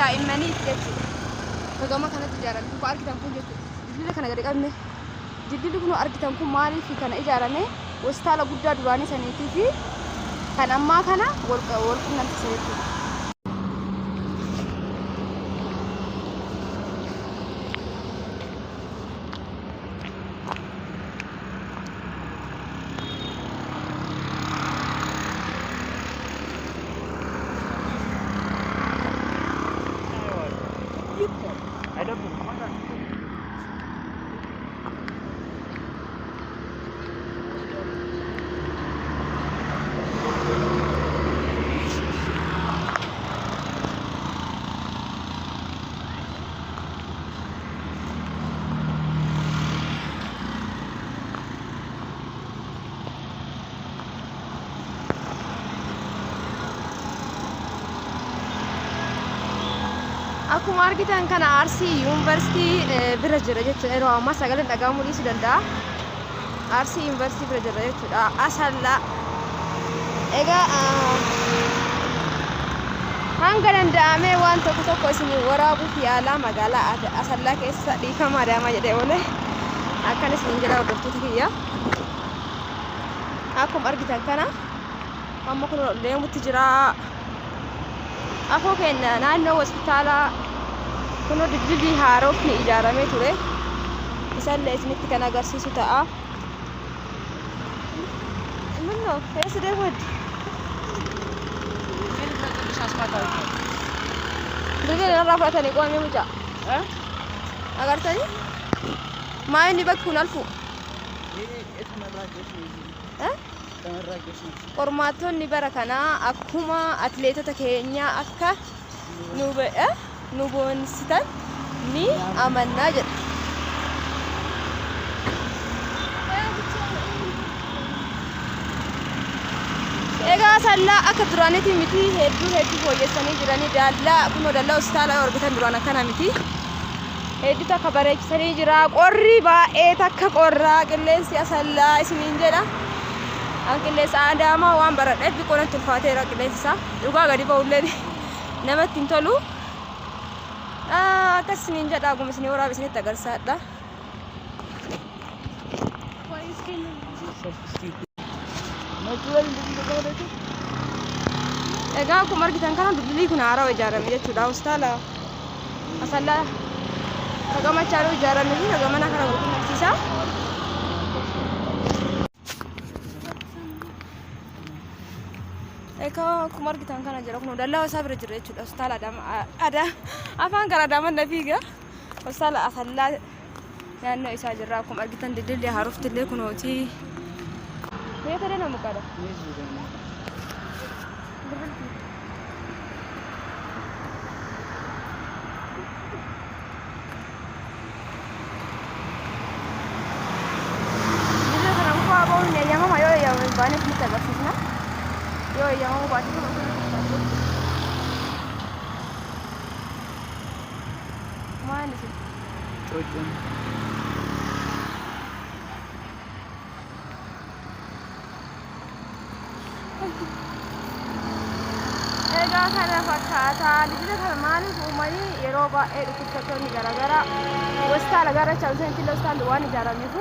daa'immanii jechuudha. Hagama kanatti ijaarame kun argitan kun jechuudha. Dildila kana gadi qabne. Dildilli kun argitan kun maaliif kana ijaarame? Hospitaala guddaa duraanii saniitii fi kan ammaa kana wal qunnamsiisa jechuudha. Akkuma argitan kana Arsii Yuunivarsiitii bira jira jechuudha. Yeroo ammaa sagaleen dhagahamuu dhiisuu danda'a. Arsii Yuunivarsiitii bira jira jechuudha. Asallaa. Egaa hanga danda'amee waan tokko isinii waraabuuf yaalaa magaalaa Asallaa keessa dhiifama adaamaa jedhee oole. Akkan isiniin jedha hordoftoota kiyya. Akkuma argitan kana amma kun deemutti jira. Afoo keenya naannoo hospitaala kuno dildilli haarofni ijaaramee ture. Isallee isinitti kan agarsiisu ta'a. Minno keessa deemudha. Dildilli irraa fudhatanii qoomee mucaa. Agartanii? Maa inni bakki kun alfu? Qormaattonni bara kanaa akkuma atleetota keenya akka nu boonsitan ni amannaa jedha. Egaa Asallaa akka duraanitti miti hedduu fooyyessanii jiranii dallaa kunoo dallaa hospitaala argitan duraan akkana miti. Hedduu takka bareechisanii jira. Qorri baay'ee takka qorraa qilleensi Asallaa isiniin jedha. Qilleensa Adaamaa waan baradheef biqoon tulfaateera qilleensi isaa. Dhugaa gadi ba'ullee namatti hin tolu. Akkas isiniin jedha akkuma isinii waraabaa isinitti agarsiisadha. Egaa akkuma argitan kana dildilli kun haaraa ijaarame jechuudha. Hospitaala Asallaa Gamachaaru ijaarame fi gamana kana gurgursiisa. Egaa akkuma argitan kana jira kun dallaa isaa bira jira jechuudha. Hospitaala afaan gara Adaamaan na fiiga. Hospitaala Asallaa naannoo isaa jira. Akkuma argitan dildilli haarofti illee kunooti. Meeta dana mukaadha. Banyak kita bersihna, yo yang mau baca mana sih? Coba. Egaa kana fakkaata dildila kana maaliif uumanii yeroo baay'ee dhukkubsattoonni garaagaraa hospitaala gara Chaawusentii hospitaala waan ijaarameef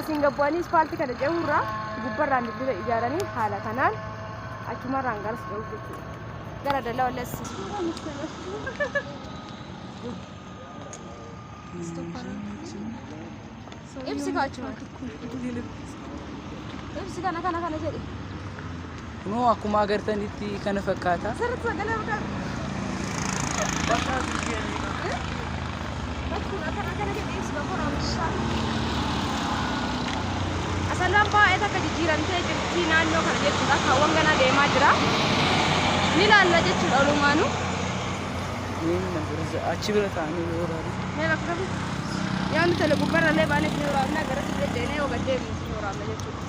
asiin gabbu'anii ispaaltii kana ce'uurraa gubbarraan dildila ijaaranii haala kanaan achumarraan garas ce'uuf jechuudha. Gara dallaa wallees. Ibsi kaachuma. Ibsi kana jedhe. Kunoo akkuma agartanitti kana fakkaata. Sirriitti sagalee mukaa. Bakka jedhe ibsi bakka Asallaan baay'ee takka jijjiiramtee jirti naannoo kana jechuudha. Kaawwan ganaa deemaa jira. Ni ilaalla jechuudha olumaanuu. Achi bira taa'anii yoo ilaalu. Mee bakka kabi? Yaanni tole gubbarrallee baanee fi waraabnaa gara sirrii deemee yoo gaddeemnu fi waraabna jechuudha.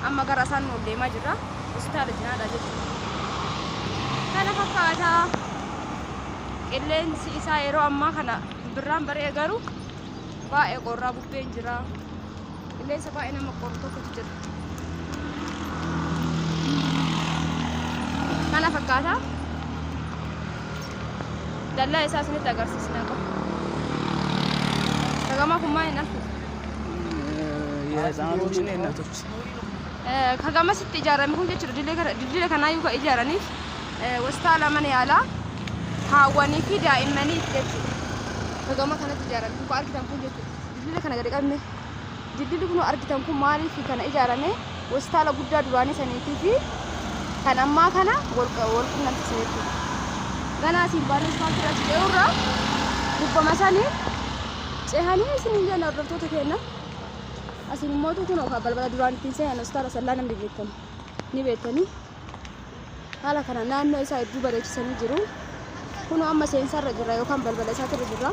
Amma gara isaan nuuf deemaa jirra. Hospitaala jinaadha jechuudha. Kana fakkaata qilleensi isaa yeroo ammaa kana birraan baree garuu baay'ee qorraa bubbeen jira. Qilleensa baay'ee nama qoru tokkotu jira. Kana fakkaata. dallaa isaa isinitti agarsiisna qaba. Kagama kun maal inni? የህፃናቶችና የእናቶች kagama sitti ijaarame kun jechuudha dildila kanaayyuu kan ijaaraniif hospitaala mana yaalaa haawwanii fi daa'immanii jechuudha. Kagama kanatti ijaarame kun argitan kun jechuudha. Dildila kana gadi qabne dildilli kun argitan kun maaliif kana ijaarame hospitaala guddaa duraanii saniitii fi kan ammaa kana wal qunnamsiisa jechuudha. Ganaa siin baanee ispaantii irratti ce'urraa gubbama sanii ce'anii isiniin jenna hordoftoota keenya. Asin mootu kun balbala duraan ittiin seenan hospitaala sallaa namni beektan ni beektanii haala kana naannoo isaa hedduu bareechisanii jiru. Kun amma seensarra jira yookaan balbala isaarra jira.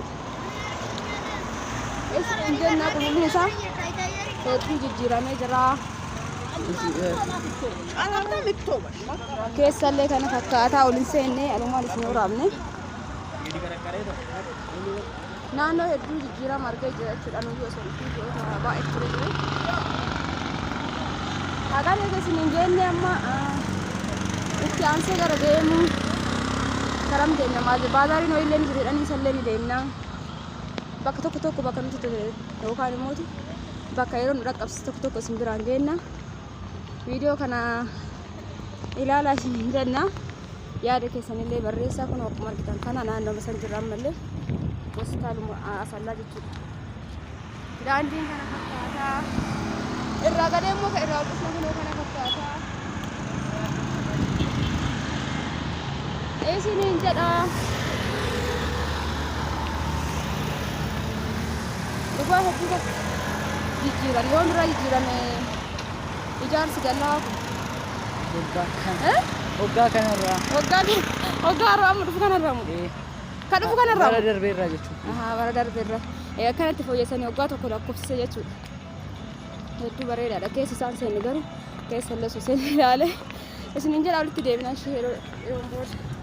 Isin jenna qulqullinni isaa hedduu jijjiiramee jira. Keessallee kana fakkaataa ol hin seenne alumaan isin waraabne. Naannoo hedduu jijjiirama argee jira jechuudha. Nuyi osoo itti baay'ee ture ture. Haadhaan egaa isin hin jenne amma itti aansee gara deemu karam deemna maali baazariin ho'iillee ni jireedhaan isallee ni deemna. Bakka tokko bakka nuti ture yookaan immoo bakka yeroo nu dhaqqabsiis tokko isin biraan geenna. Viidiyoo kana ilaalaa isin hin jenna. Yaada keessanillee barreessaa kun akkuma argitan kana naannoo san jirra ammallee. Hospitaaluma asallaa jechuudha. Daandiin kana fakkaataa irraa gadee immoo kan irraa dhufuu kunoo kana fakkaataa. Isiniin jedha. Dhugaa hedduu jijjiiran yoon irraa jijjiirame ijaarsi gallaa kun. waggaa kanarraa waggaa amma dhufu kanarraa moo? Kan dhufu kanarraa bara darbeerraa jechuudha. Bara darbeerraa. Akkanatti fooyyessanii waggaa tokko lakkoofsise jechuudha. Hedduu bareedaadha. Keessi isaan seenne garuu keessa illee osoo seenne ilaale isiniin jedha walitti deebinaa ishee yeroo booda.